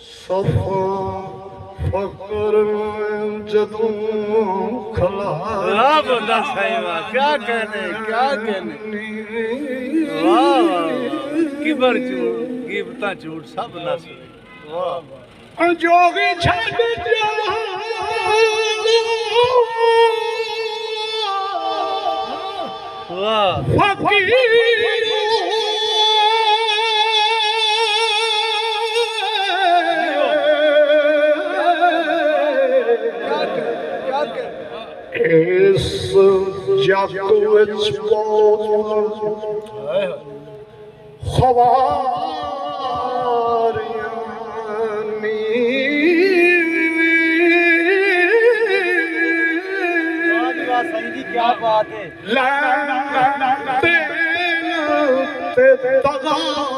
ਸਫਾ ਫਕਰ ਜਦੋਂ ਖਲਾ ਵਾਹ ਬੰਦਾ ਸਾਈਂ ਵਾਹ क्या कहने वाह वाह किबर झूठ गिबता झूठ सब नस वाह ਜੋਗੀ ਛੱਡ ਜਾ वाह ਫਕੀਰ ਇਸ ਜੱਗ ਵਿੱਚ ਬਹੁਤ ਖਵਾਰੀਆਂ ਨੀ वाह सही जी क्या बात है ਲੈ ਤੇ ਤਗਾ